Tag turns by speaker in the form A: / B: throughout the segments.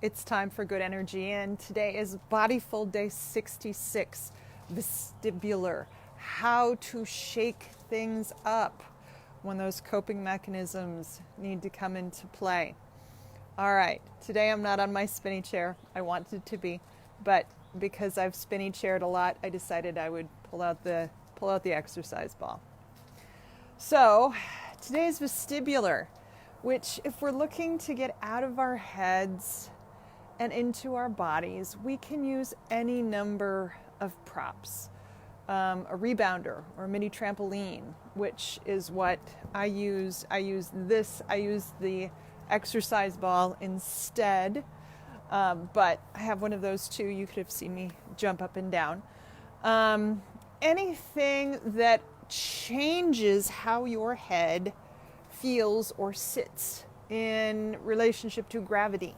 A: It's time for good energy, and today is Bodyful Day 66, Vestibular, how to shake things up when those coping mechanisms need to come into play. All right, today I'm not on my spinny chair. I wanted to be, but because I've spinny chaired a lot, I decided I would pull out the exercise ball. So today's vestibular, which if we're looking to get out of our heads and into our bodies, we can use any number of props. A rebounder or a mini trampoline, which is what I use. I use the exercise ball instead, but I have one of those too. You could have seen me jump up and down. Anything that changes how your head feels or sits in relationship to gravity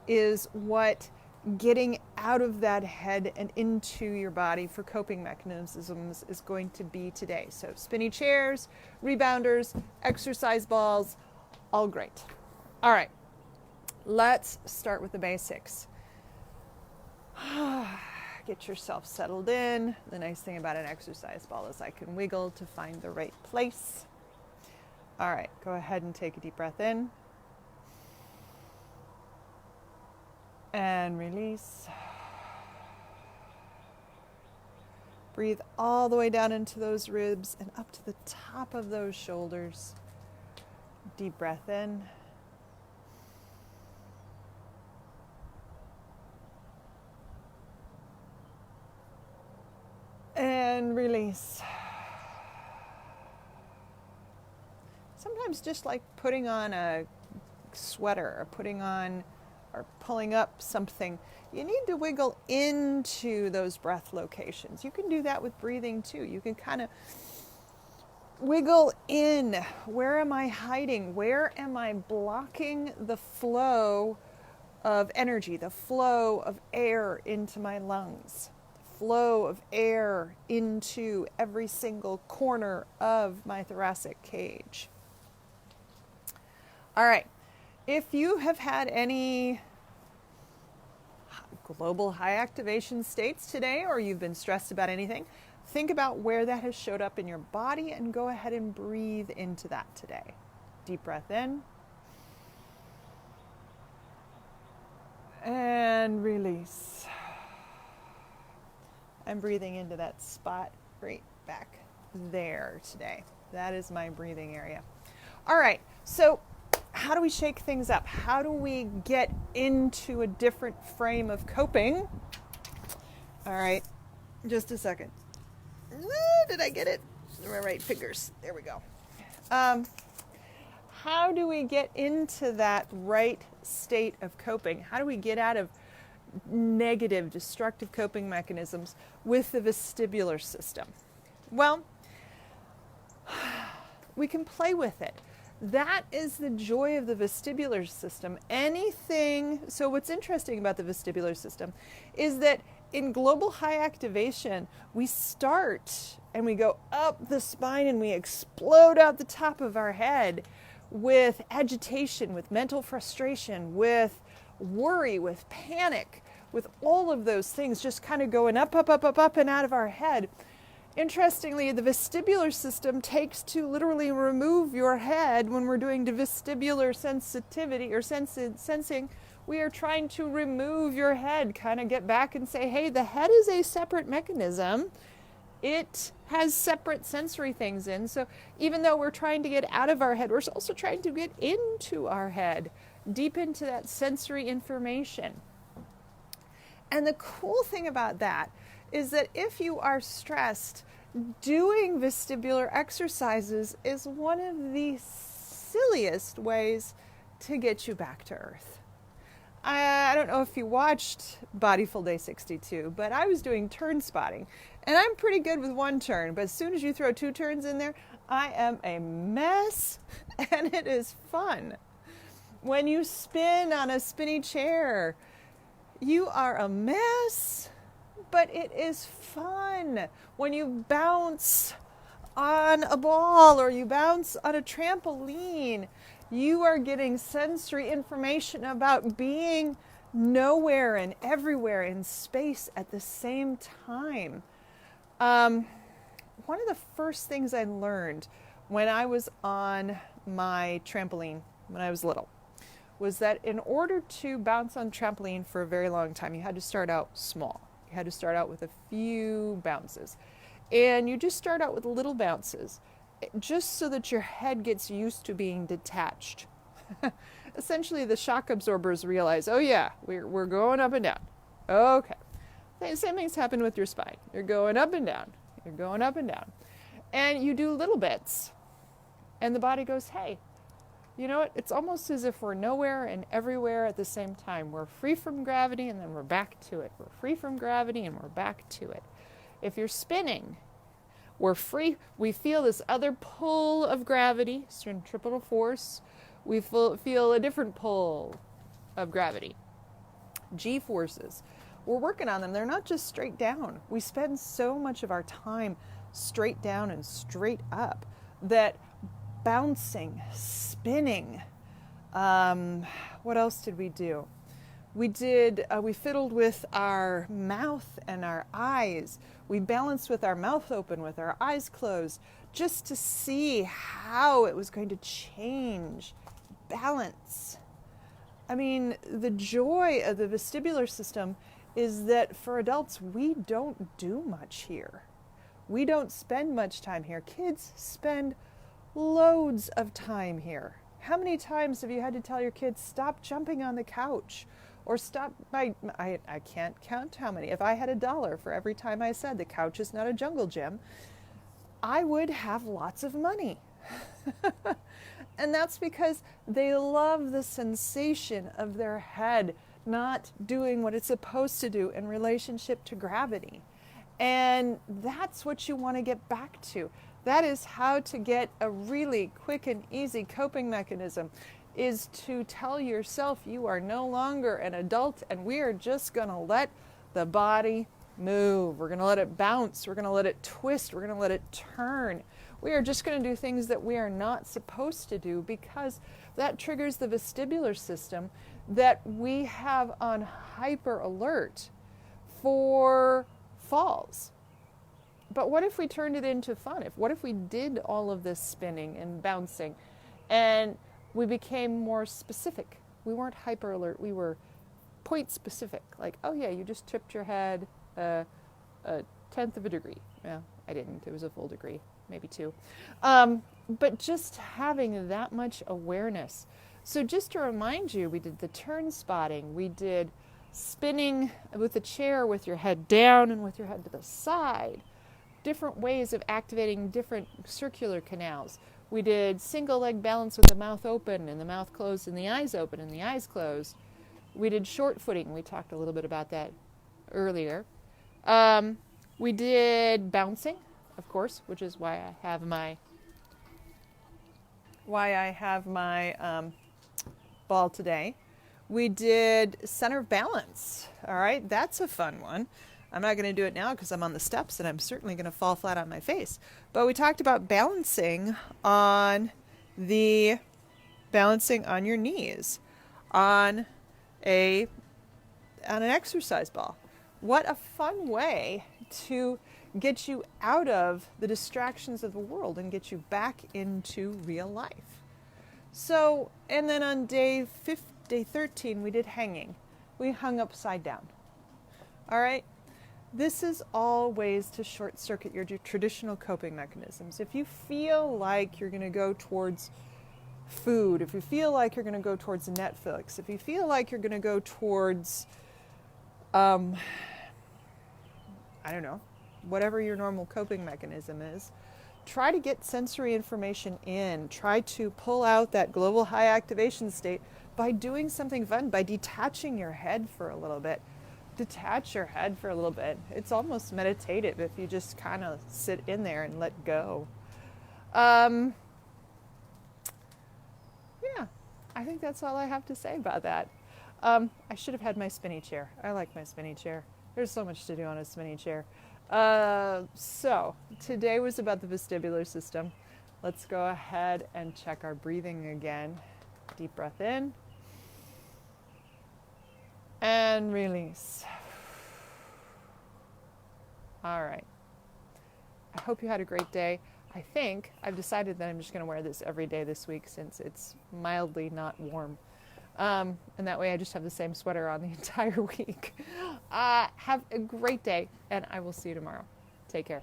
A: is what getting out of that head and into your body for coping mechanisms is going to be today. So spinny chairs, rebounders, exercise balls, all great. All right, let's start with the basics. Get yourself settled in. The nice thing about an exercise ball is I can wiggle to find the right place. All right, go ahead and take a deep breath in. And release. Breathe all the way down into those ribs and up to the top of those shoulders. Deep breath in. And release. Sometimes just like putting on a sweater or putting on or pulling up something, you need to wiggle into those breath locations. You can do that with breathing too. You can kind of wiggle in. Where am I hiding? Where am I blocking the flow of energy, the flow of air into my lungs, the flow of air into every single corner of my thoracic cage? All right. If you have had any global high activation states today, or you've been stressed about anything, think about where that has showed up in your body and go ahead and breathe into that today. Deep breath in. And release. I'm breathing into that spot right back there today. That is my breathing area. All right, so how do we shake things up? How do we get into a different frame of coping? All right, just a second. Did I get it? My right fingers. There we go. How do we get into that right state of coping? How do we get out of negative, destructive coping mechanisms with the vestibular system? Well, we can play with it. That is the joy of the vestibular system. So what's interesting about the vestibular system is that in global high activation, we start and we go up the spine and we explode out the top of our head with agitation, with mental frustration, with worry, with panic, with all of those things just kind of going up, up, up, up, up and out of our head. Interestingly, the vestibular system takes to literally remove your head when we're doing the vestibular sensitivity or sensing. We are trying to remove your head, kind of get back and say, hey, the head is a separate mechanism. It has separate sensory things in. So even though we're trying to get out of our head, we're also trying to get into our head, deep into that sensory information. And the cool thing about that is that if you are stressed, doing vestibular exercises is one of the silliest ways to get you back to earth. I don't know if you watched Bodyful Day 62, but I was doing turn spotting, and I'm pretty good with one turn, but as soon as you throw two turns in there, I am a mess, and it is fun. When you spin on a spinny chair, you are a mess, but it is fun. When you bounce on a ball or you bounce on a trampoline, you are getting sensory information about being nowhere and everywhere in space at the same time. Um, One of the first things I learned when I was on my trampoline when I was little was that in order to bounce on trampoline for a very long time, you had to start out small. You had to start out with a few bounces. And you just start out with little bounces, just so that your head gets used to being detached. Essentially, the shock absorbers realize, oh yeah, we're going up and down. Okay. The same thing's happened with your spine. You're going up and down. You're going up and down. And you do little bits. And the body goes, hey, you know what? It's almost as if we're nowhere and everywhere at the same time. We're free from gravity and then we're back to it. We're free from gravity and we're back to it. If you're spinning, we're free. We feel this other pull of gravity, centripetal force. We feel a different pull of gravity, G forces. We're working on them. They're not just straight down. We spend so much of our time straight down and straight up that bouncing, spinning. What else did we do? We fiddled with our mouth and our eyes. We balanced with our mouth open, with our eyes closed, just to see how it was going to change balance. I mean, the joy of the vestibular system is that for adults, we don't do much here. We don't spend much time here. Kids spend loads of time here. How many times have you had to tell your kids, stop jumping on the couch? Or stop, I can't count how many. If I had $1 for every time I said the couch is not a jungle gym, I would have lots of money. And that's because they love the sensation of their head not doing what it's supposed to do in relationship to gravity. And that's what you want to get back to. That is how to get a really quick and easy coping mechanism, is to tell yourself you are no longer an adult and we are just going to let the body move. We're going to let it bounce. We're going to let it twist. We're going to let it turn. We are just going to do things that we are not supposed to do, because that triggers the vestibular system that we have on hyper alert for falls. But what if we turned it into fun? What if we did all of this spinning and bouncing and we became more specific? We weren't hyper alert. We were point specific. Like, oh yeah, you just tipped your head a tenth of a degree. Yeah, I didn't. It was a full degree, maybe 2. But just having that much awareness. So just to remind you, we did the turn spotting. We did spinning with the chair with your head down and with your head to the side. Different ways of activating different circular canals. We did single leg balance with the mouth open and the mouth closed and the eyes open and the eyes closed. We did short footing. We talked a little bit about that earlier. We did bouncing, of course, which is why I have my ball today. We did center of balance. All right, that's a fun one. I'm not going to do it now because I'm on the steps and I'm certainly going to fall flat on my face. But we talked about balancing on your knees on an exercise ball. What a fun way to get you out of the distractions of the world and get you back into real life. So, and then on day 13, we did hanging. We hung upside down. All right? This is all ways to short circuit your traditional coping mechanisms. If you feel like you're going to go towards food, if you feel like you're going to go towards Netflix, if you feel like you're going to go towards, I don't know, whatever your normal coping mechanism is, try to get sensory information in. Try to pull out that global high activation state by doing something fun, by detaching your head for a little bit. Detach your head for a little bit. It's almost meditative if you just kind of sit in there and let go. Yeah, I think that's all I have to say about that. I should have had my spinny chair. I like my spinny chair. There's so much to do on a spinny chair. So today was about the vestibular system. Let's go ahead and check our breathing again. Deep breath in. and release. All right. I hope you had a great day. I think I've decided that I'm just going to wear this every day this week since it's mildly not warm. And that way I just have the same sweater on the entire week. Have a great day, and I will see you tomorrow. Take care.